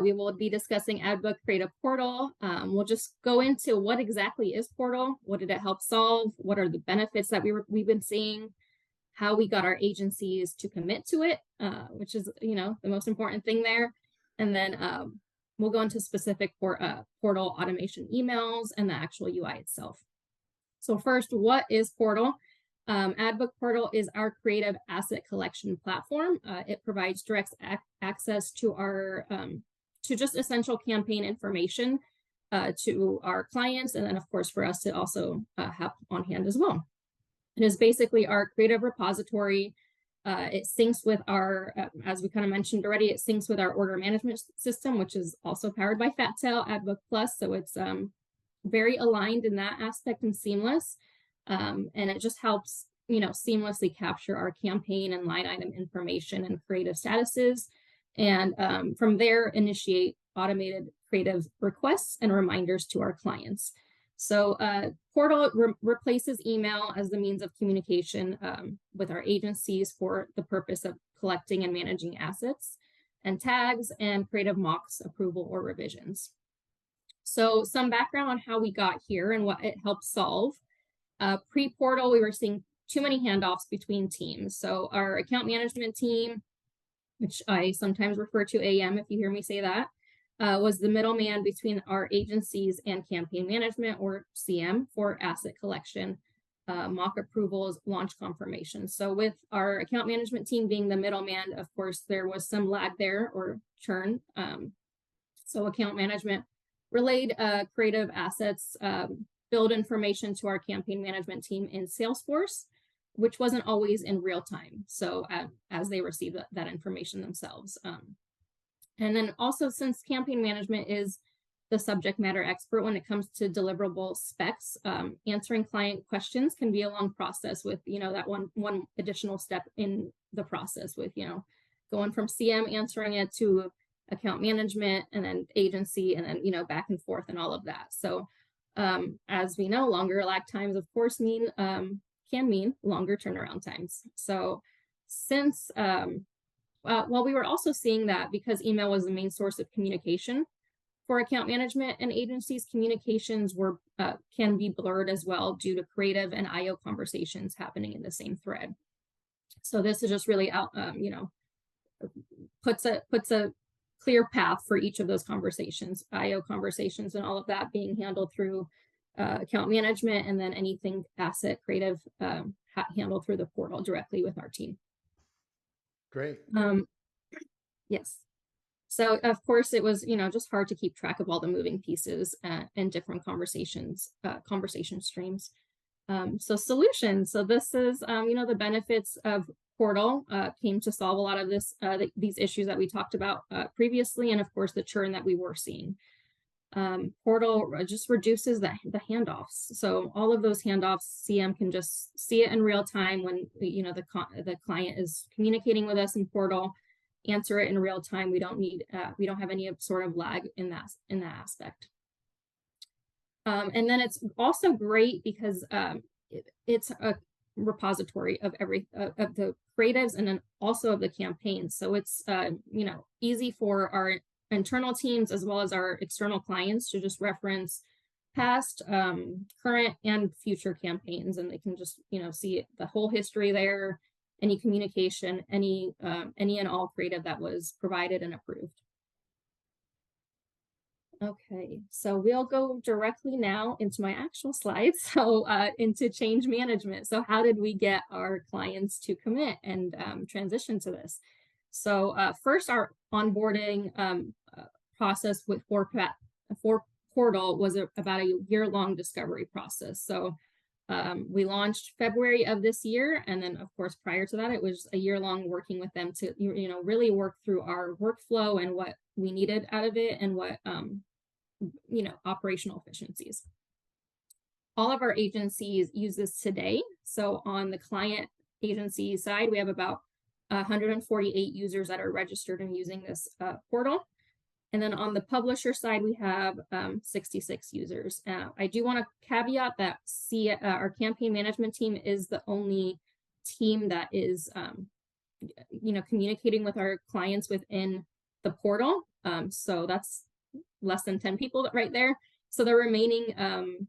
we will be discussing AdBook Creative Portal. We'll just go into what exactly is Portal, what did it help solve, what are the benefits that we've been seeing, how we got our agencies to commit to it, which is, the most important thing there. And then we'll go into specific portal automation emails and the actual UI itself. So first, what is Portal? AdBookPORTAL is our creative asset collection platform. It provides direct access to our to just essential campaign information to our clients, and then of course for us to also have on hand as well. It is basically our creative repository. It syncs with our, as we kind of mentioned already, it syncs with our order management system, which is also powered by FatTail, AdBook Plus. So it's very aligned in that aspect and seamless. And it just helps, seamlessly capture our campaign and line item information and creative statuses. And from there, initiate automated creative requests and reminders to our clients. So Portal replaces email as the means of communication with our agencies for the purpose of collecting and managing assets and tags and creative mocks, approval, or revisions. So some background on how we got here and what it helps solve. Pre-Portal, we were seeing too many handoffs between teams. So our account management team, which I sometimes refer to AM if you hear me say that, was the middleman between our agencies and campaign management, or CM, for asset collection, mock approvals, launch confirmation. So with our account management team being the middleman, of course, there was some lag there or churn. So account management relayed creative assets, build information to our campaign management team in Salesforce, which wasn't always in real time. So as they receive that information themselves. And then also, since campaign management is the subject matter expert when it comes to deliverable specs, answering client questions can be a long process with, that one additional step in the process with, going from CM answering it to account management and then agency and then, back and forth and all of that. So as we know, longer lag times, of course, can mean longer turnaround times. So since, well, we were also seeing that because email was the main source of communication for account management and agencies, communications can be blurred as well due to creative and IO conversations happening in the same thread. So this is just really puts a clear path for each of those conversations, IO conversations and all of that being handled through account management, and then anything asset creative handled through the portal directly with our team. Great. Yes. So of course it was, just hard to keep track of all the moving pieces and different conversation streams. So solutions. So this is, the benefits of Portal came to solve a lot of these issues that we talked about previously, and of course the churn that we were seeing. Portal just reduces the handoffs. So all of those handoffs, CM can just see it in real time when the client is communicating with us in Portal, answer it in real time. We don't have any sort of lag in that aspect. And then it's also great because it's a repository of of the creatives and then also of the campaigns. So it's easy for our internal teams as well as our external clients to just reference past, current, and future campaigns, and they can just see the whole history there, any communication, any and all creative that was provided and approved. Okay, so we'll go directly now into my actual slides, so into change management. So how did we get our clients to commit and transition to this? So first, our onboarding process for Portal was about a year-long discovery process. So we launched February of this year, and then of course prior to that it was a year-long working with them to really work through our workflow and what we needed out of it and what operational efficiencies. All of our agencies use this today. So on the client agency side, we have about 148 users that are registered and using this portal. And then on the publisher side, we have 66 users. I do want to caveat that our campaign management team is the only team that is, communicating with our clients within the portal. So that's less than 10 people right there. So the remaining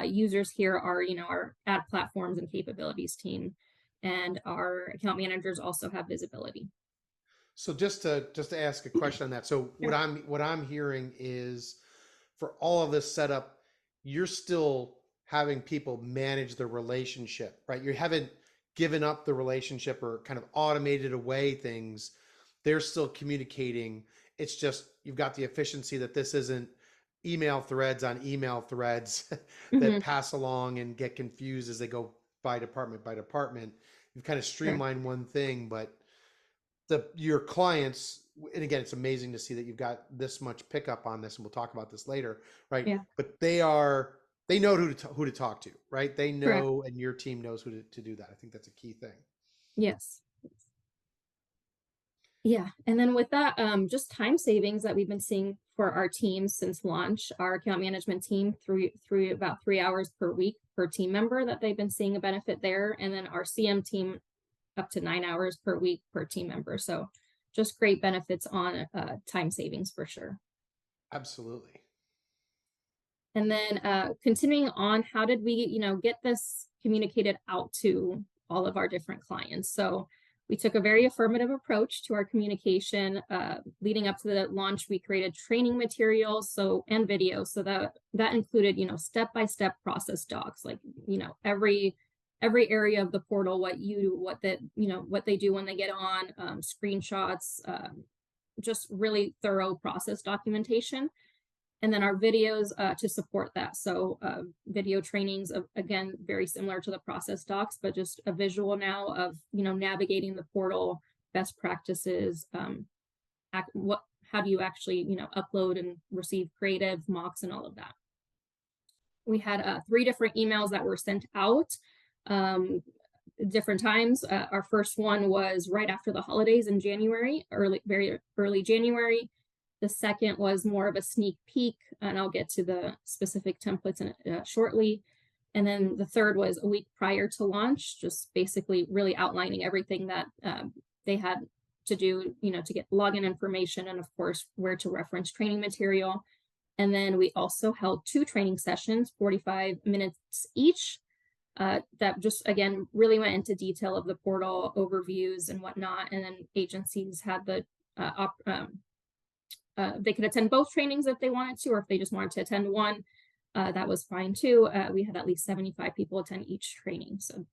users here are, our ad platforms and capabilities team, and our account managers also have visibility. So just to ask a question on that. So Sure. what I'm hearing is for all of this setup, you're still having people manage the relationship, right? You haven't given up the relationship or kind of automated away things. They're still communicating. It's just you've got the efficiency that this isn't email threads on email threads that Mm-hmm. pass along and get confused as they go by department by department. You've kind of Sure. streamlined one thing, but your clients, and again, it's amazing to see that you've got this much pickup on this, and we'll talk about this later, right? Yeah. But they know who to talk to, right? They Correct. know, and your team knows who to do that. I think that's a key thing. Yes. Yeah, and then with that, just time savings that we've been seeing for our teams since launch, our account management team through about 3 hours per week per team member that they've been seeing a benefit there, and then our CM team up to 9 hours per week per team member. So just great benefits on time savings for sure. Absolutely. And then continuing on, how did we, get this communicated out to all of our different clients? So we took a very affirmative approach to our communication. Leading up to the launch, we created training materials and videos. So that included, step-by-step process docs, like, every area of the portal, what they do when they get on, screenshots, just really thorough process documentation. And then our videos to support that. So video trainings, again, very similar to the process docs, but just a visual now of, navigating the portal, best practices, how do you actually, upload and receive creative mocks and all of that. We had 3 different emails that were sent out different times. Our first one was right after the holidays in January, very early January. The second was more of a sneak peek, and I'll get to the specific templates shortly. And then the third was a week prior to launch, just basically really outlining everything that they had to do, to get login information, and of course, where to reference training material. And then we also held 2 training sessions, 45 minutes each, that just, again, really went into detail of the portal overviews and whatnot. And then agencies had they could attend both trainings if they wanted to, or if they just wanted to attend one, that was fine too. We had at least 75 people attend each training, so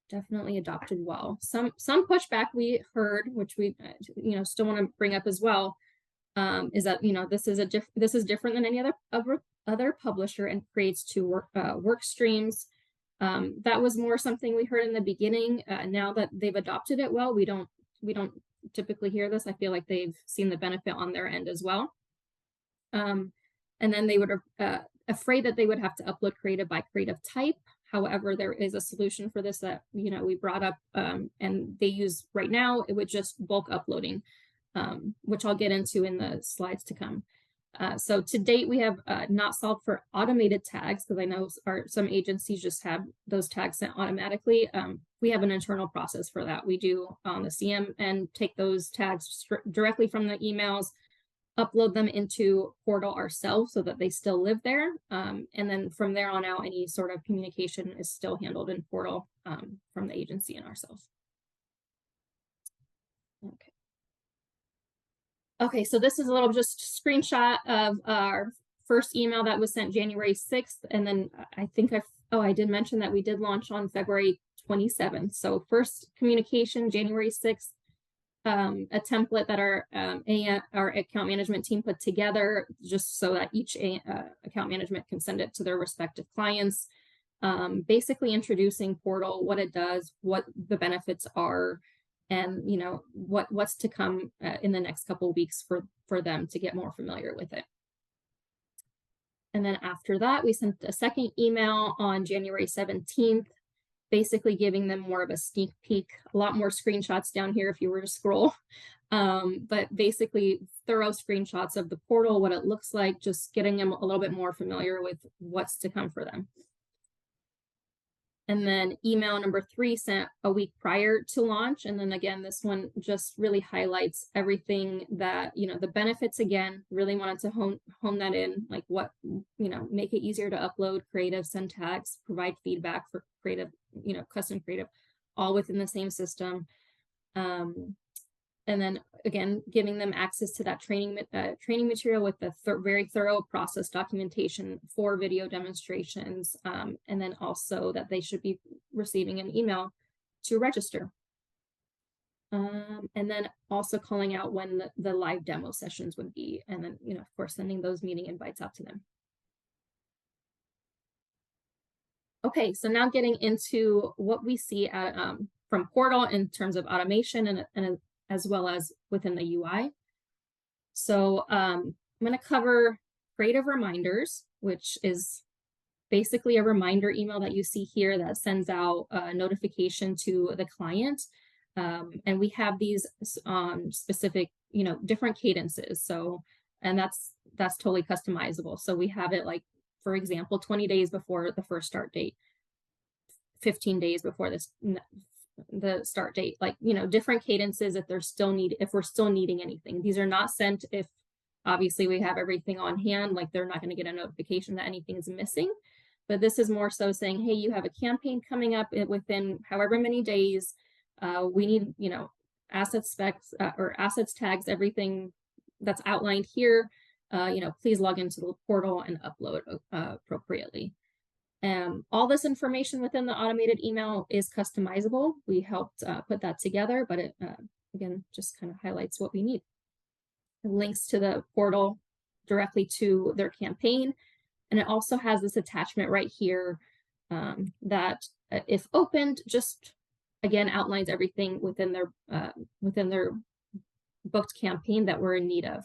definitely adopted well. Some pushback we heard, which we still want to bring up as well, is that this is different than any other publisher and creates 2 work streams. That was more something we heard in the beginning. Now that they've adopted it well, we don't typically hear this. I feel like they've seen the benefit on their end as well. And then they were afraid that they would have to upload creative by creative type. However, there is a solution for this that we brought up, and they use right now it with just bulk uploading, which I'll get into in the slides to come. So to date, we have not solved for automated tags, because I know some agencies just have those tags sent automatically. We have an internal process for that. We do on the CM and take those tags directly from the emails, upload them into Portal ourselves so that they still live there. And then from there on out, any sort of communication is still handled in Portal from the agency and ourselves. Okay. Okay, so this is a little just screenshot of our first email that was sent January 6th. And then I think I did mention that we did launch on February 27th. So first communication, January 6th, a template that our account management team put together just so that each account management can send it to their respective clients. Basically introducing Portal, what it does, what the benefits are, and what's to come in the next couple of weeks for them to get more familiar with it. And then after that, we sent a second email on January 17th, basically giving them more of a sneak peek, a lot more screenshots down here if you were to scroll, but basically thorough screenshots of the portal, what it looks like, just getting them a little bit more familiar with what's to come for them. And then email number 3 sent a week prior to launch. And then again, this one just really highlights everything that, the benefits again, really wanted to hone that in, like what, make it easier to upload creative, send tags, provide feedback for creative, custom creative, all within the same system. And then again, giving them access to that training material with the very thorough process documentation for video demonstrations, and then also that they should be receiving an email to register. And then also calling out when the live demo sessions would be, and then, of course, sending those meeting invites out to them. Okay, so now getting into what we see at, from Portal in terms of automation and as well as within the UI. So I'm going to cover creative reminders, which is basically a reminder email that you see here that sends out a notification to the client. And we have these specific, different cadences. So, and that's totally customizable. So we have it like, for example, 20 days before the first start date, 15 days before the start date, like, different cadences if we're still needing anything. These are not sent if obviously we have everything on hand, like they're not going to get a notification that anything is missing. But this is more so saying, hey, you have a campaign coming up within however many days. We need, asset specs or assets tags, everything that's outlined here. Please log into the portal and upload appropriately. All this information within the automated email is customizable. We helped put that together, but it, again, just kind of highlights what we need. It links to the portal directly to their campaign. And it also has this attachment right here that if opened, just again, outlines everything within their booked campaign that we're in need of.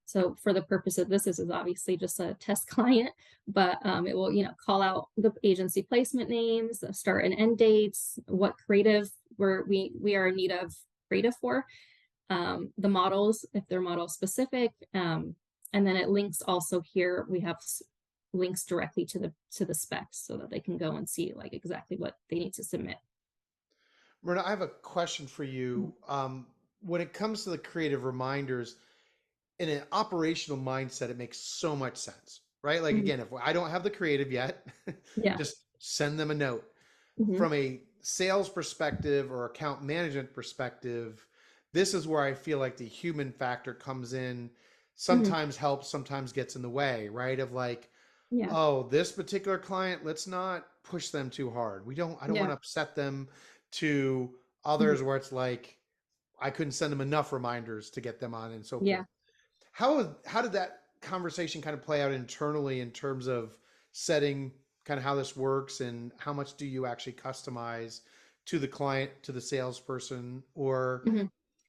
So for the purpose of this is obviously just a test client, but it will, call out the agency placement names, the start and end dates, what creative we are in need of creative for, the models, if they're model specific. And then it links also here, we have links directly to the specs so that they can go and see like exactly what they need to submit. Myrna, I have a question for you. When it comes to the creative reminders, in an operational mindset, it makes so much sense, right? Like, again, if I don't have the creative yet, Yeah. just send them a note. From a sales perspective or account management perspective, this is where I feel like the human factor comes in, sometimes helps, sometimes gets in the way, right? Of like, Yeah. oh, this particular client, let's not push them too hard. I don't want to upset them, to others where it's like, I couldn't send them enough reminders to get them on and so forth. How did that conversation kind of play out internally in terms of setting kind of how this works, and how much do you actually customize to the client, to the salesperson, or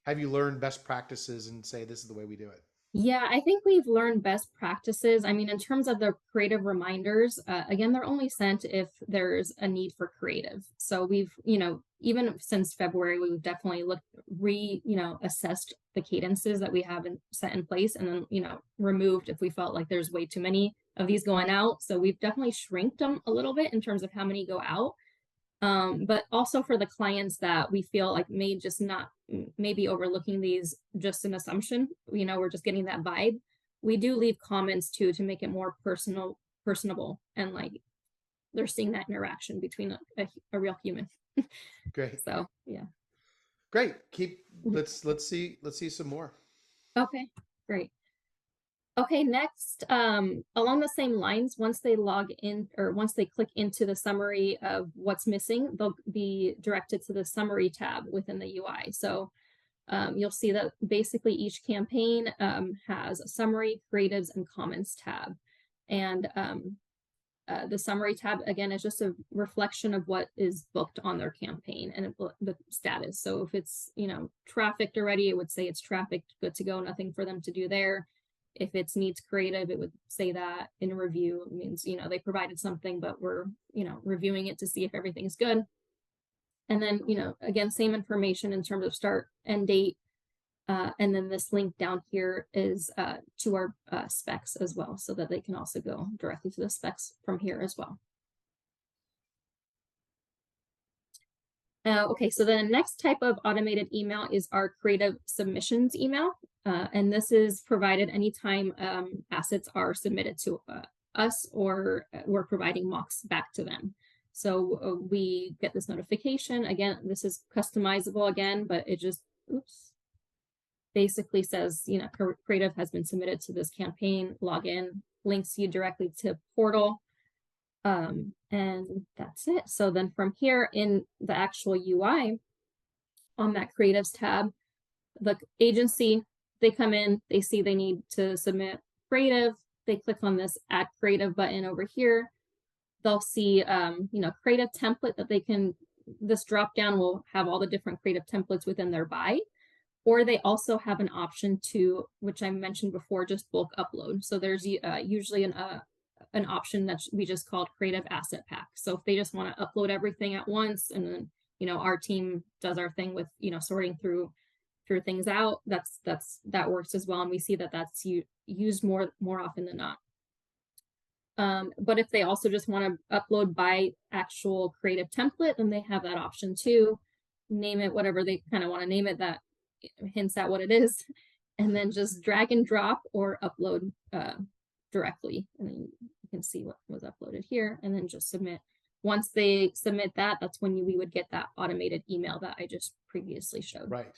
have you learned best practices and say, this is the way we do it? Yeah, I think we've learned best practices. I mean, in terms of the creative reminders, again, they're only sent if there's a need for creative. So we've, even since February, we've definitely assessed the cadences that we have set in place, and then, removed if we felt like there's way too many of these going out. So we've definitely shrinked them a little bit in terms of how many go out. But also for the clients that we feel like may just not, maybe overlooking these, just an assumption, we're just getting that vibe. We do leave comments too to make it more personable, and like they're seeing that interaction between a real human. Great. So yeah. Great. Let's see some more. Okay, great. Okay, next, along the same lines, once they log in or once they click into the summary of what's missing, they'll be directed to the summary tab within the UI. So you'll see that basically each campaign has a summary, creatives, and comments tab. And the summary tab, again, is just a reflection of what is booked on their campaign and the status. So if it's, trafficked already, it would say it's trafficked, good to go, nothing for them to do there. If it's needs creative, it would say that in a review. It means, they provided something, but we're, reviewing it to see if everything's good. And then, again, same information in terms of start and date. And then this link down here is to our specs as well, so that they can also go directly to the specs from here as well. Okay, so the next type of automated email is our creative submissions email. And this is provided anytime assets are submitted to us, or we're providing mocks back to them. So we get this notification. Again, this is customizable again, but it just, oops, basically says, creative has been submitted to this campaign, log in, links you directly to portal. And that's it. So then from here in the actual UI, on that creatives tab, the agency, they come in, they see they need to submit creative, they click on this add creative button over here. They'll see, creative template that they can, this drop down will have all the different creative templates within their buy. Or they also have an option to, which I mentioned before, just bulk upload. So there's usually an option that we just called creative asset pack. So if they just want to upload everything at once, and then our team does our thing with sorting through things out, that works as well, and we see that that's used more often than not. But if they also just want to upload by actual creative template, then they have that option too. Name it whatever they kind of want to name it that hints at what it is, and then just drag and drop or upload directly, and then you can see what was uploaded here, and then just submit. Once they submit that, that's when we would get that automated email that I just previously showed. Right.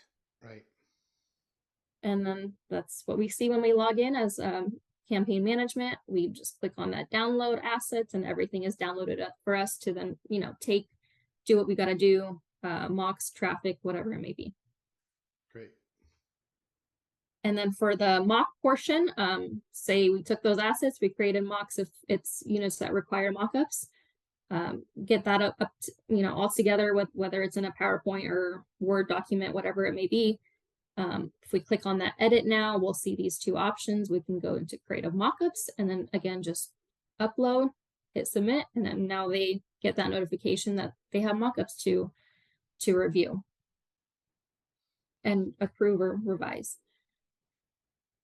And then that's what we see when we log in as campaign management. We just click on that download assets, and everything is downloaded up for us to then do what we got to do, mocks, traffic, whatever it may be. Great. And then for the mock portion, say we took those assets, we created mocks if it's units that require mockups. Get that up to, all together, with whether it's in a PowerPoint or Word document, whatever it may be. If we click on that edit now, we'll see these two options. We can go into creative mockups, and then again, just upload, hit submit, and then now they get that notification that they have mockups to review and approve or revise.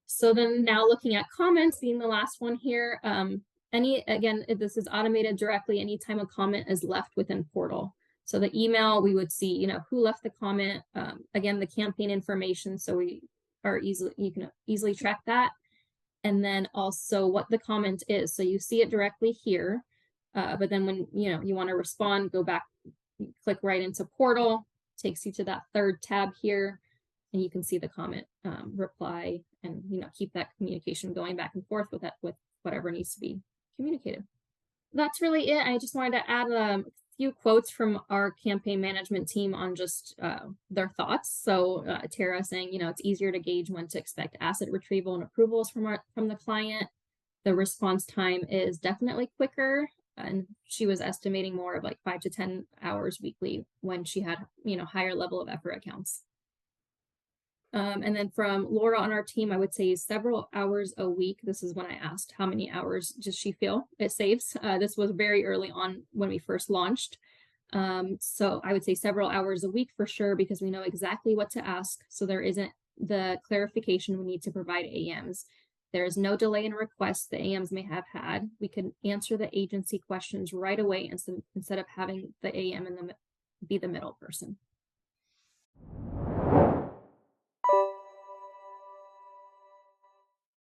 So then now looking at comments, being the last one here, again, this is automated directly anytime a comment is left within portal. So the email, we would see, who left the comment, again, the campaign information. So you can easily track that. And then also what the comment is. So you see it directly here, but then when, you want to respond, go back, click right into portal, takes you to that third tab here, and you can see the comment, reply, and, keep that communication going back and forth with whatever needs to be communicated. That's really it. I just wanted to add a few quotes from our campaign management team on just their thoughts. So Tara saying, it's easier to gauge when to expect asset retrieval and approvals from the client. The response time is definitely quicker, and she was estimating more of like 5 to 10 hours weekly when she had higher level of effort accounts. And then from Laura on our team, I would say several hours a week. This is when I asked how many hours does she feel it saves. This was very early on when we first launched. So I would say several hours a week for sure, because we know exactly what to ask. So there isn't the clarification we need to provide AMs. There is no delay in requests the AMs may have had. We can answer the agency questions right away instead of having the AM be the middle person.